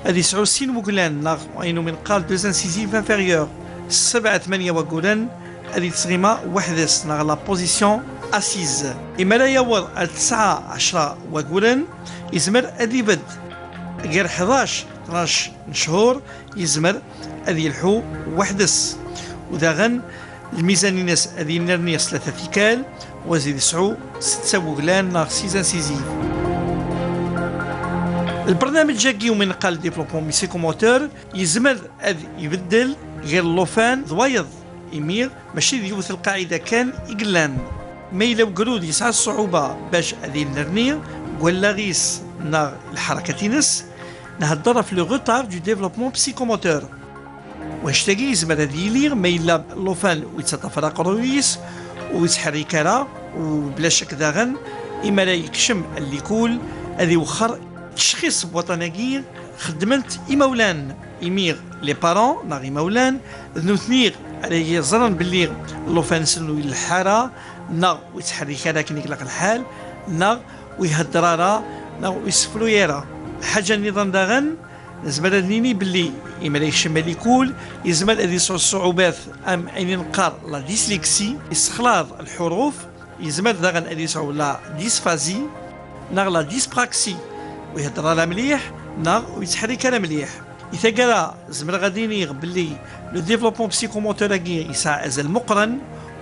هذه يسعو سين وقولن نغ وإنو من قال 2 انسيزيف انفيريور 7 8 وقولن هذه تسغيما وحدس نغ لا بوزيسيون أسيز إما لا يور 9 10 وقولن يزمر هذه بد غير 11 12 شهور يزمر هذه الحو وحدس وداغن الميزاني ناس هذه نرنيس 3 ثيكال وزيد سعو 6 وغلان ناغ 6 انسيزيف البرنامج جاكي ومن قال ديفلوبمون سيكوموتور يزمر هذا يبدل غير اللوفان ضويض يمير ماشي ديوث القاعده كان يقلان ما إلا وقرود يسعى الصعوبه باش هذه النرنيه ولا غيس ناغ الحركه نهضر في لو غوتار دو ديفلوبمون بسيكوموتور واش تلاقي يزمر هذه يليغ ما إلا لوفان ويتفرق رويس ويتحرك راه وبلا شك داغن إما لا يكشم اللي يقول هذه وخر تشخيص بوطناكير خدمت إمولان إمير لي بارون ناغي مولان نوثنير على يزرن باللي لوفان سنو الحاره نا ويتحرك هذاك يقلق الحال نا ويهدر راه نا ويسفلو يرا حاجه النظام داغن زعما نيني باللي إما لا يشم اللي يقول يزمل هذه الصعوبات ام عيني نقار لا ديسليكسي استخلاص الحروف يزمل داغن هذه صعوبه لا ديسفازي ناغ لا ديسبراكسي ويهضر لها مليح ناغ ويتحرك لها مليح إذا قال زمر غادي نيغ باللي لو ديفلوبمون بسيكوموتور كي يسعى ازال مقرن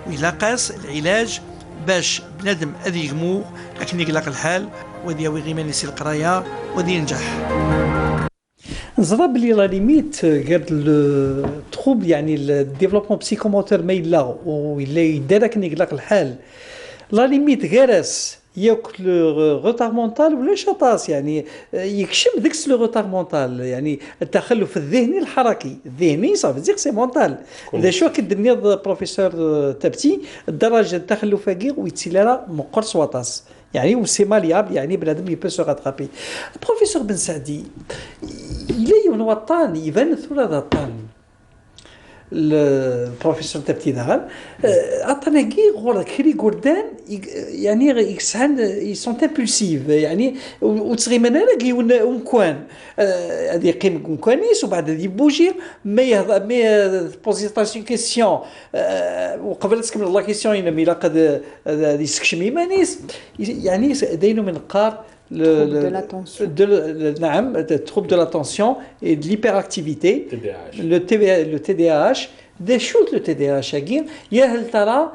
ويلاقاس العلاج باش بنادم هذه يغمو لكن يقلق الحال ودي ويغي مانيسي القرايه ودي ينجح. نظرا بلي لا ليميت غير لو تروبل يعني الديفلوبمون بسيكوموتور ما يلا ولا يدار كي يقلق الحال لا ليميت غيرس ياكل روتار مونتال ولا شطاس يعني يكشم ديكس لو روتار مونتال يعني التخلف الذهني الحركي الذهني صافي ديك سي مونتال اذا شو كدني بروفيسور تبتي الدرجه التخلف كي ويتسيلا مقرص وطاس يعني وسي ماليابل يعني بنادم يبو سو غاترابي. بروفيسور بن سعدي الى الوطن يبان ثلاث الطن البروفيسور تبتي داغن عطانا كي غور كري غوردان يعني يسحن يسون امبولسيف يعني وتغيمنا لا كي ونكوان هذه قيم كونكوانيس وبعد هذه بوجي مي بوزيطاسيون كيسيون وقبل تكمل لا كيسيون الا ميلا قد يسكشمي مانيس يعني داينو من قار de l'attention. نعم trouble de l'attention et de l'hyperactivité le TDAH des choses le TDAH كاين يا هل ترى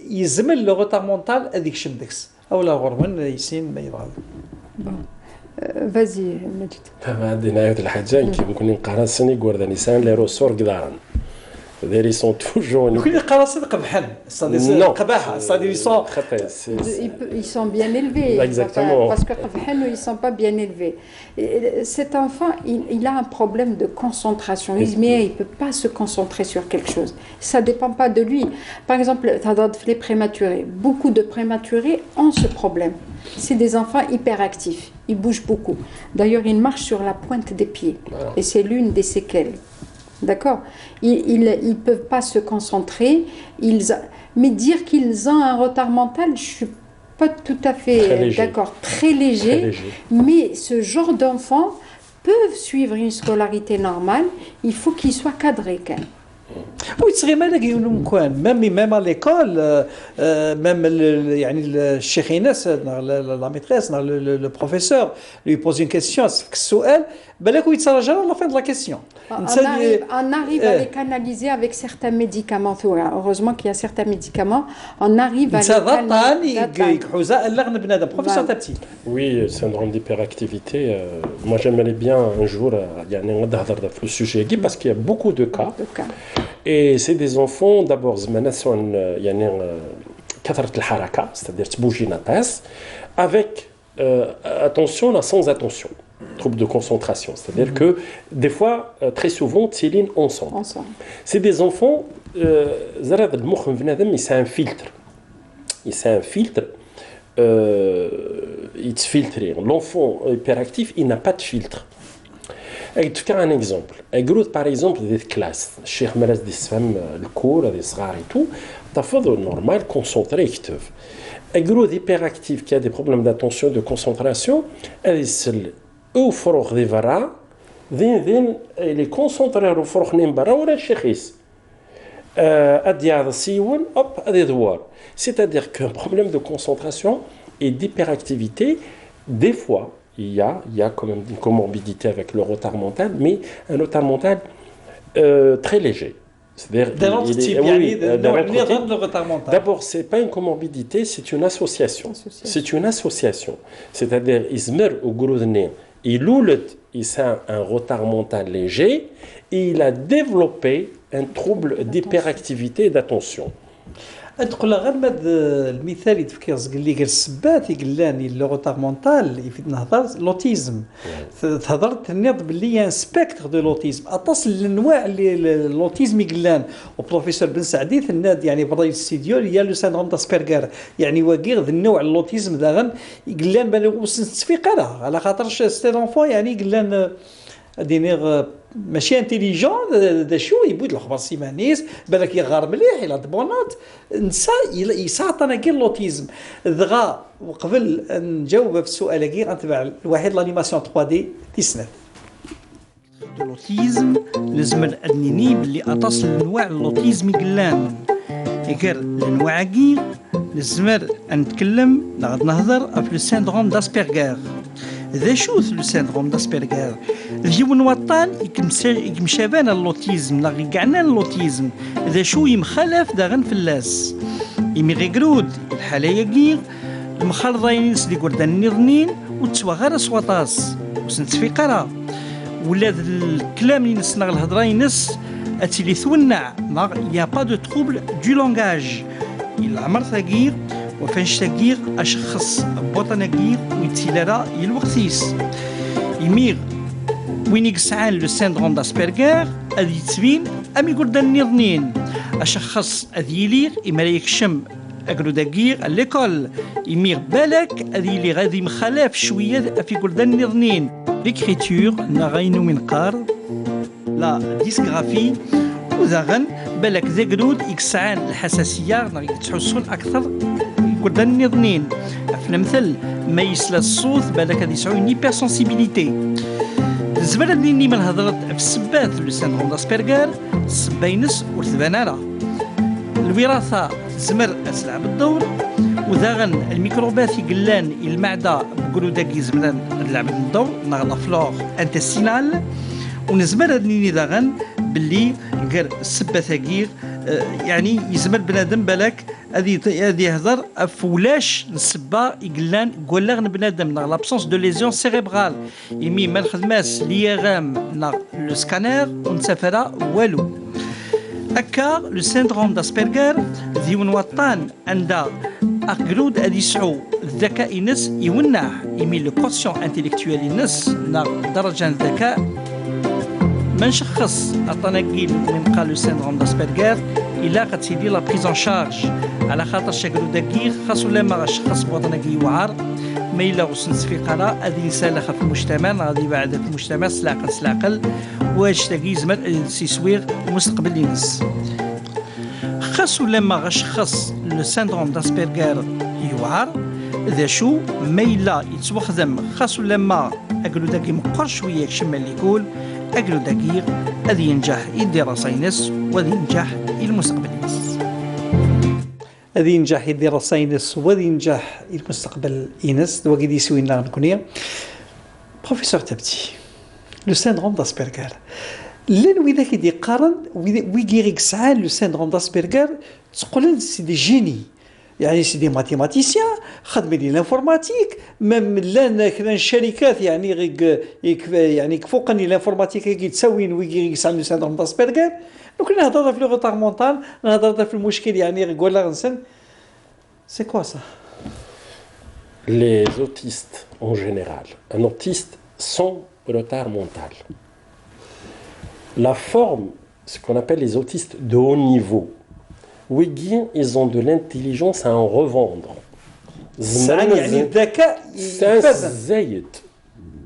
يزمل لو روتار مونتال هذيك شمدكس اولا غرمن يسين ما يبغى فازي مجد عندنا هاد الحاجه يمكن نقرا سني غوردا نيسان لي روسور قدارن C'est-à-dire ils sont toujours كل قراصنة قبحان Non, قباحة c'est-à-dire ils sont Ils sont bien élevés. Exactement. Parce que ils ne sont pas bien élevés. Et cet enfant, il a un problème de concentration. Mais il ne peut pas se concentrer sur quelque chose. Ça ne dépend pas de lui. Par exemple, les prématurés. Beaucoup de prématurés ont ce problème. C'est des enfants hyperactifs. Ils bougent beaucoup. D'ailleurs, ils marchent sur la pointe des pieds. Voilà. Et c'est l'une des séquelles. D'accord. Ils ne peuvent pas se concentrer. Mais dire qu'ils ont un retard mental, je ne suis pas tout à fait d'accord. Très léger. Mais ce genre d'enfants peuvent suivre une scolarité normale. Il faut qu'ils soient cadrés quand même. Oui, c'est vrai que même à l'école, même يعني الشيخ إناس la maîtresse, le professeur lui pose une question, السؤال بالك يتسرج à la fin de la question. On arrive à les canaliser avec certains médicaments. Heureusement qu'il y a certains médicaments. On arrive à les canaliser. Oui, syndrome d'hyperactivité. Moi, j'aimerais bien un jour le sujet parce qu'il y a beaucoup de cas. Et c'est des enfants, d'abord, c'est-à-dire avec attention, là, sans attention. Trouble de concentration. C'est-à-dire que des fois, très souvent, Télin ensemble. C'est des enfants, c'est un filtre. C'est un filtre. Il se filtre. L'enfant hyperactif, il n'a pas de filtre. Je te un exemple. Par exemple, des classes. Cheikh Maraz des femmes, le cours, des sgars et tout. T'as fait normal, concentré, un groupe hyperactif qui a des problèmes d'attention, de concentration, il est concentré au foroch nimbara ou le chekis. C'est-à-dire qu'un problème de concentration et d'hyperactivité, des fois, il y a quand même une comorbidité avec le retard mental, mais un retard mental très léger. D'abord, ce n'est pas une comorbidité, c'est une association. C'est une association. C'est-à-dire, il a un retard mental léger et il a développé un trouble d'hyperactivité et d'attention. ادخل غير هذا المثال يتفكر قال لي السبات يقول لاني لو روتار مونتال يفيد نهضر لوتيزم تهضر تنيض باللي ان سبيكتر دو لوتيزم اتصل للانواع اللي اللوتيزم يقول لان وبروفيسور بن سعدي ثناد يعني برا الاستديو هي لو سيندروم داسبرغر يعني واقير ذا النوع اللوتيزم ذا يقول لان بان تفيق على خاطرش سي لونفون يعني يقول لان دينيغ ماشي انتيليجون دا شو يبود الخبر سيمانيس بالك يغار مليح الى دبونات نسى يساطنا كي لوتيزم دغا وقبل نجاوب في السؤال كي غنتبع الواحد لانيماسيون 3 دي تيسنات لوتيزم لازم نادنيني باللي اتصل انواع اللوتيزم قلان غير الانواع كي لازم نتكلم نهضر في السيندروم داسبرغر ذا شوث لو سيندروم داسبرغر اليوم وطان يمشابان اللوتيزم لا كاعنا اللوتيزم ذا شو يمخالف داغن في اللاس يمي غيكرود الحاله ياكي المخالضين اللي قردان نيرنين وتسوا غير سواطاس وسنتفي قرا ولا الكلام اللي نسنا الهضره ينس اتيلي ثونع يا با دو تروبل دو لونغاج العمر ثاكير وفنش تاكير اشخص بوطنا كير ويتيلارا يلوقتيس يميغ وين يقسعان لو سيندروم داسبرغر ادي تبين امي قردان نيرنين اشخص اديليغ اما يكشم اقرو داكير ليكول يميغ بالك اديلي غادي مخالف شويه في قردان نيرنين ليكريتور نغاينو من قار لا ديسغرافي وذاغن بالك ذا قرود يكسعان الحساسيه تحسون اكثر قردان نيرنين في المثل ما يسلا الصوت بالك هذه يسعون هيبر سونسيبيليتي الزبالة اللي من هضرت في السبات لو سيندروم داسبرغر السباينس ورثبانارا الوراثة تزمر تلعب الدور وذاغن الميكروبات يقلان المعدة بقروداكي زمران تلعب الدور نغلا فلور انتستينال ونزمر اللي ذاغن باللي غير السبات غير يعني يزمر بنادم بالك هذه يهضر فولاش السبا يقلان قولغن بنادم نا لابسونس دو ليزيون سيريبرال يمي ما الخدماس ليغام نا لو سكانير ونسافر والو أكا لو سيندروم داسبرغر ديون وطان عندها أقرود أدي يسعو الذكاء ينس يونح يميل لو كوتسيون انتيليكتويل ينس نا درجة الذكاء ما نشخص الطناقيل من قال لو سيندروم داسبرغر إلا قد سيدي لا بريزون شارج على خاطر شاكرو داكيغ خاصو لما شخص بوطناقي وعار ما إلا غسنس في قراء هذه يسالخ في المجتمع غادي بعد في المجتمع سلاقل واش تلاقي زمر سيسويغ ومستقبل ينس خاصو لما غشخص لو سيندروم داسبرغر يوعر ذا شو ما إلا يتوخدم خاصو لما أقلو داكي مقر شوية كشما اللي يقول أقلو داكيغ هذه ينجح يدي راسينس وهذه ينجح المستقبل ينس هذه ينجح يدير راسينس وهذه ينجح المستقبل ينس دوا كي يسوي لنا نكونيا بروفيسور تبتي لو سيندروم داسبرغر لان وإذا كي يقارن ويغيريك ساعه لو سيندروم داسبرغر تقول سي دي جيني يعني سي دي ماتيماتيسيان خدمين لي لانفورماتيك ميم لان كذا الشركات يعني يعني فوقني لانفورماتيك كي تساوين ويغيريك ساعه لو سيندروم داسبرغر Donc نهضر في لو روتار مونتال نهضر في المشكل يعني يقول لك انسان سي كوا سا Les autistes en général, un autiste sans retard mental. La forme, ce qu'on appelle les autistes de haut niveau, oui, ils ont de l'intelligence à en revendre. C'est un zayed.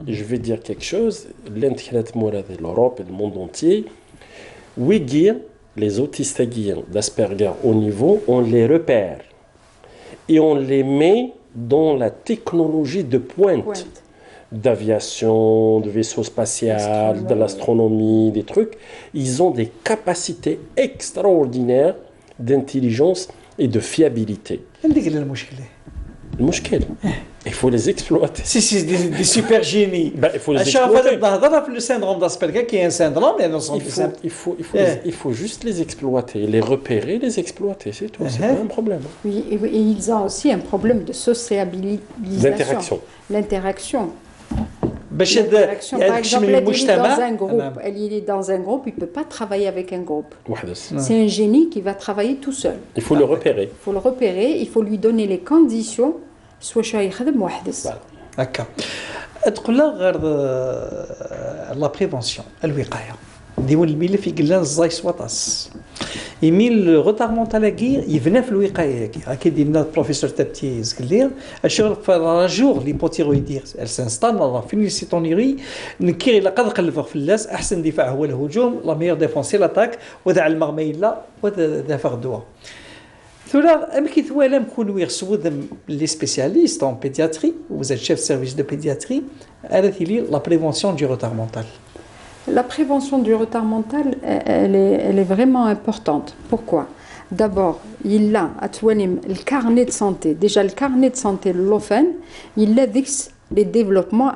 Je vais dire quelque chose, l'Europe et le monde entier. Oui, les autistes d'Asperger au niveau, on les repère et on les met dans la technologie de pointe d'aviation, de vaisseau spatial, de l'astronomie, des trucs. Ils ont des capacités extraordinaires d'intelligence et de fiabilité. Il faut les exploiter. Si, des super génies. Il faut les exploiter. Le syndrome d'Asperger qui est un syndrome, il faut juste les exploiter, les repérer, les exploiter, c'est tout. C'est pas un problème. Oui, et ils ont aussi un problème de sociabilisation. L'interaction. Par exemple, il est dans un groupe, il ne peut pas travailler avec un groupe. C'est un génie qui va travailler tout seul. Il faut le repérer. Il faut lui donner les conditions. سوا شي يخدم وحدس هكا تقول لا غير لا بريفونسيون الوقايه ديول الملف يقلنا الزايس وطاس يميل غوتار مونتالاكي يبنى في الوقايه كي دينا البروفيسور تبتي زكلير الشغل في راجور ليبوتيرويدير السانستان لا فينيسيتونيري نكير الا قد قلبه في اللاس احسن دفاع هو الهجوم لا ميور ديفونسي لاتاك وذا المغميلا وذا دافع الدواء ثلا أم كي ثوالا مكون ويغسو لي سبيسياليست en pédiatrie vous êtes chef de service de pédiatrie arrêtez-li la prévention du retard mental. La prévention du retard mental elle est vraiment importante. Pourquoi? D'abord, il a le carnet de santé. Déjà le carnet de santé l'OFN, il a les développements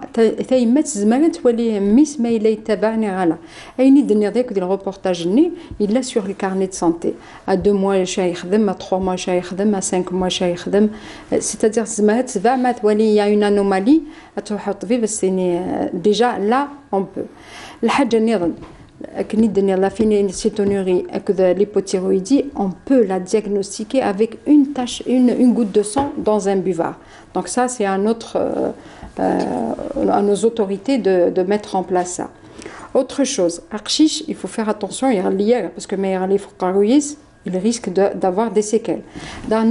تايمات زمان تولي ميس ما إلا يتابعني على أيني دنيا ذاك ديال الروبورتاج ني إلا sur le carnet de santé à 2 mois شا يخدم à 3 mois شا يخدم à 5 mois شا يخدم c'est-à-dire زمان ما تولي y a une anomalie تحط فيه بس déjà là on peut الحاجة نظن كني الدنيا لا فينيسيتونيري هكذا l'hypothyroïdie on peut la diagnostiquer avec une goutte de sang dans un buvard. Donc ça c'est un autre à nos autorités de mettre en place ça. Autre chose, Archiche, il faut faire attention, il y a lié parce que mais les foucaroïs, il risque d'avoir des séquelles. Dans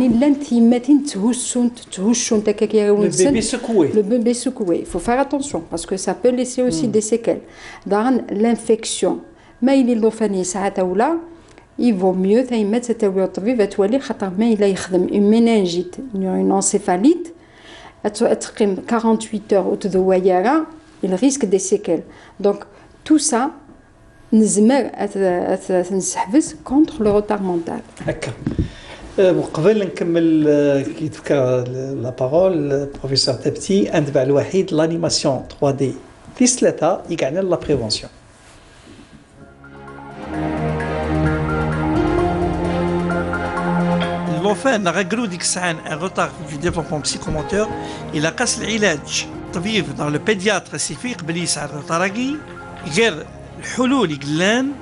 le bébé secoué, il faut faire attention parce que ça peut laisser aussi des séquelles. Dans l'infection, mais il est l'ophanie, ça a il vaut mieux mettre cette الطبيب تولي خاطر ما إلا يخدم une méningite, une encéphalite, 48 heures وتذويرة, il risque des séquelles. Donc tout ça نزمر نسحبس contre le retard mental. هكا قبل نكمل كي تفكر لا بارول بروفيسور تبتي انتبع الوحيد لانيماسيون 3D في 3 يقعنا لا بريفونسيون. لوفان غيقولوا ديك الساعه ان روتار في ديفلوبمون بسيكوموتور الى قاس العلاج طبيب دار لو بيدياتر سيفي قبل يسعى الروتاراكي غير الحلول يقلان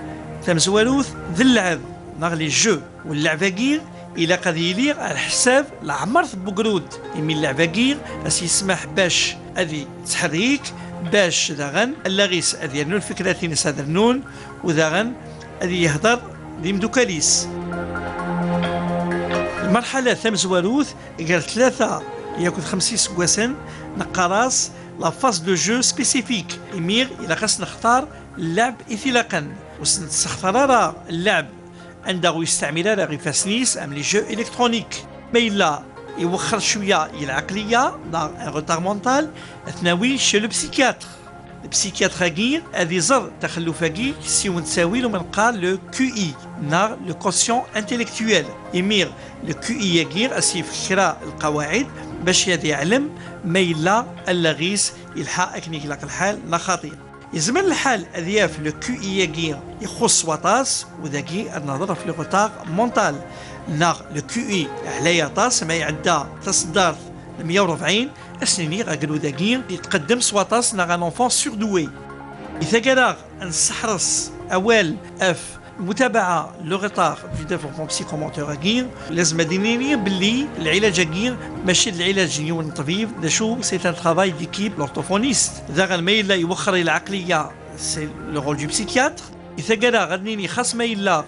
تمزوالوث ذي اللعب ناغ لي جو واللعباكير إلا قد يليق على حساب العمر بقرود يمين اللعباكير أس يسمح باش أذي تحريك باش داغن اللاغيس أذي يرنون فكرتين سادرنون وداغن أذي يهضر دي مدوكاليس. المرحلة ثمز وروث قال 3 ياكل 50 سكواسن نقراص لا فاز دو جو سبيسيفيك يمير إلا خاص نختار اللعب إثلاقا وسنستختار اللعب عنده يستعمل غير فاسنيس أم لي جو إلكترونيك ما إلا يوخر شوية العقلية دار ان روتار مونتال أثناوي شي لو بسيكياتر. البسيكياتر غير هذه زر تخلفاكي سي تساوي له من قال لو كيو اي نار لو كوسيون انتيليكتويل يمير لو كيو اي غير اسي فكرة القواعد باش يدي يعلم ما إلا اللاغيس يلحق أكنيك لك الحال لا خطير. يزمن الحال أذياف لو كيو اي غير يخص وطاس وذاكي النظر في الغوتار مونتال ناغ لو كيو اي على طاس ما يعدى تصدر 140 اسنيني غاكلو ذاكي يتقدم سواطاس ناغ ان انفون سوردوي. إذا كراغ نسحرص أول اف متابعة لو غيتار في ديفلوبمون بسيكوموتور غير لازم دينيني باللي العلاج غير ماشي العلاج ديال الطبيب دا شو سي ان ترافاي ديكيب لورتوفونيست ذا ما إلا يوخر العقلية سي لو رول دو بسيكياتر. إذا كرا غادنيني خاص ما إلا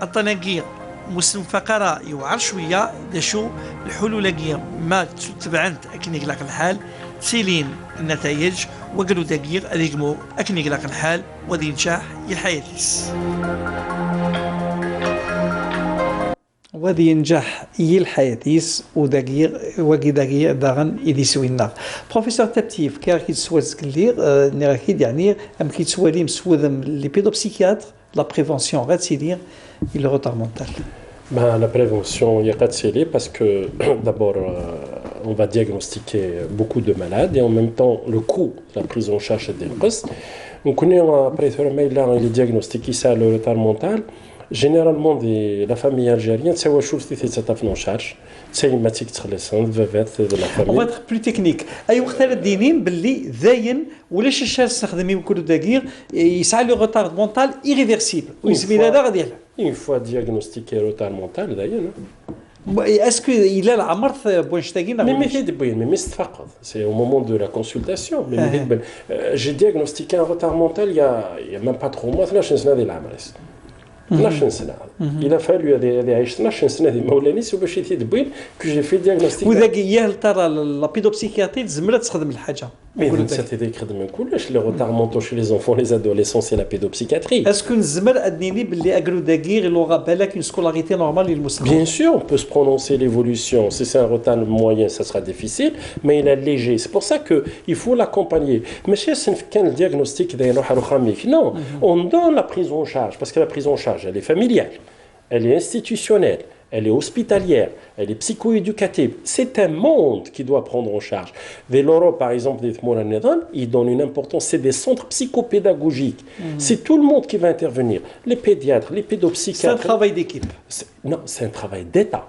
الطناقير مسلم فقرة يوعر شوية دا شو الحلول غير ما تبعنت أكنيك لك الحال سيلين النتائج وقالوا دقيق أديقمو أكنيك لك الحال ودي نشاح يحياتيس وذي ينجح يلحياتيس ودقيق وقي دقيق داغن إذي سوينا. بروفيسور تبتيف كي راكي تسوى زكلير نراكيد يعني أم كي تسوى لي مسوذم لي بيدوبسيكياتر لا بريفونسيون غاد سيدير لو روتار مونتال. La prévention, il n'y a pas de scellé parce que d'abord, on va diagnostiquer beaucoup de malades et en même temps, le coût de la prise en charge des risques. On connaît après il est diagnostiqué ça, le retard mental. Généralement, la famille algérienne, c'est où je trouve que c'est en charge. C'est une matière très récente, de la famille. On va être plus technique. أي وقت الدينين باللي ذاين ولاش الشارع استخدمي وكل دقيق يسعى le retard mental irréversible. ويسمي هذا غادي يحل. Une fois diagnostiqué le retard mental, d'ailleurs. Est-ce qu'il a la marthe Boinstein? Mais c'est au moment de la consultation. J'ai diagnostiqué un retard mental il y a même pas 3 mois. Là, je suis allé il a fallu aller 12 سنه ديال مولانيس باش يتبين que j'ai fait diagnostic. وذاك يا ترى لابيدوبسيكياتري زمرة تخدم الحاجه. C'était يخدم كلش لي روتار مونتو chez les enfants les adolescents c'est la pédopsychiatrie. Est-ce que نزمر ادنيني باللي اقرو دقيق لغه بالك une scolarité normale للمستوى؟ Bien sûr, on peut se prononcer l'évolution. Si c'est un retard moyen, ça sera difficile, mais il est léger. C'est pour ça que il faut l'accompagner. Mais c'est un diagnostic non, on donne la prise en charge parce que la prise en charge elle est familiale, elle est institutionnelle, elle est hospitalière, elle est psycho-éducative. C'est un monde qui doit prendre en charge. Véloro, par exemple, il donne une importance, c'est des centres psychopédagogiques. C'est tout le monde qui va intervenir. Les pédiatres, les pédopsychiatres. C'est un travail d'équipe. Non, c'est un travail d'État.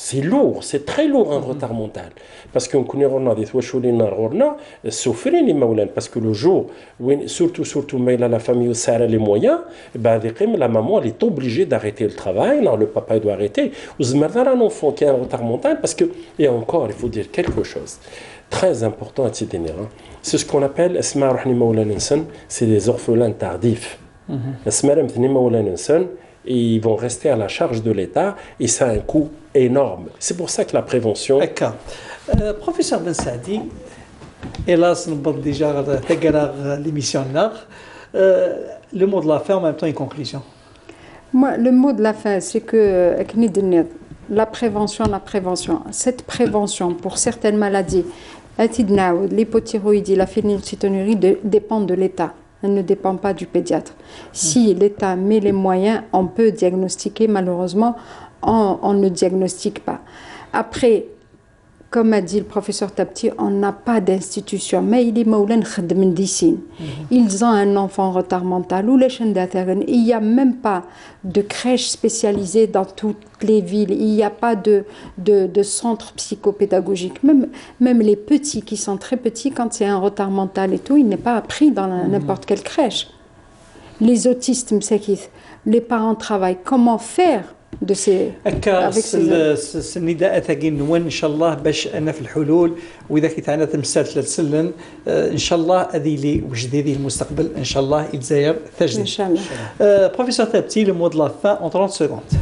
C'est lourd, c'est très lourd un retard mental. Parce qu'on connaît des souffrir les maoulans. Parce que le jour, surtout, mais la famille a les moyens, la maman elle est obligée d'arrêter le travail, non, le papa doit arrêter. Vous avez un enfant qui a un retard mental parce que, et encore, il faut dire quelque chose très important à Tidéner. C'est ce qu'on appelle, c'est des orphelins tardifs. Et ils vont rester à la charge de l'État et ça a un coût énorme. C'est pour ça que la prévention... D'accord. Professeur Ben Saadi, hélas, nous avons déjà l'émission là. Le mot de la fin, en même temps, une conclusion. Moi, le mot de la fin, c'est que la prévention. Cette prévention pour certaines maladies, l'hypothyroïdie, la phénylcétonurie dépend de l'État. Elle ne dépend pas du pédiatre. Si l'État met les moyens, on peut diagnostiquer. Malheureusement, on ne diagnostique pas. Après, comme a dit le professeur Tapti, on n'a pas d'institution. Mais il est maulen khadmen d'ici. Ils ont un enfant en retard mental. Il n'y a même pas de crèche spécialisée dans toutes les villes. Il n'y a pas de centre psychopédagogique. Même les petits qui sont très petits, quand c'est un retard mental et tout, il n'est pas appris dans n'importe quelle crèche. Les autistes, les parents travaillent, comment faire de ces هكا avec ces النداء ثقي نون ان شاء الله باش انا في الحلول واذا كنت انا تمثلت للسلن ان شاء الله هذه لي وجديدي المستقبل ان شاء الله الجزائر تجديد ان شاء الله. بروفيسور تابتي لو مود لا فان en 30 secondes.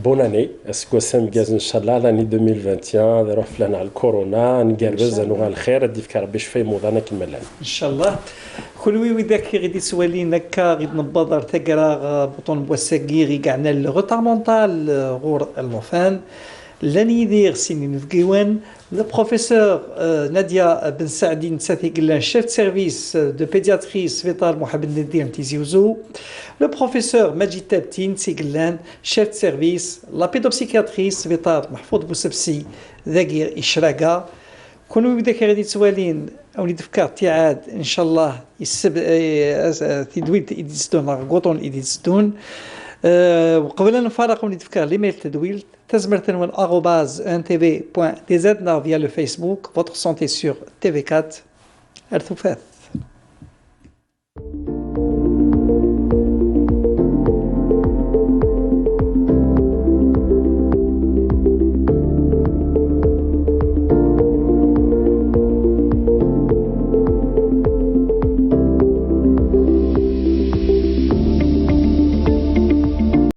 بون اني اسكو سامكاز ان شاء الله لاني 2021 نروح فلان على الكورونا نقربز نوغا الخير ادي فكر ربي شفي موضانا كما لان ان شاء الله كلوي وذاك غادي سوالين هكا غادي نبادر تقرا بطون بوساكي غي كاعنا الغوتار مونتال غور الموفان لن يدير سنين في كيوان le professeur Nadia Ben Saadi Ntsathigilan, chef de service de pédiatrie Svetal Mohamed Nedir Tizi Ouzou, le professeur Majid Tabtin Tsigilan, chef de service la pédopsychiatrie Svetal Mahfoud Boussabsi Dagir Ishraga. كونوا بدك غادي تسوالين او نتفكر تعاد ان شاء الله تدوين يدستون غوطون يدستون وقبل ان نفارق ونتفكر ليميل تدويل تزمر تنوين @ntv.dz via le Facebook votre santé sur TV4 الثفاث.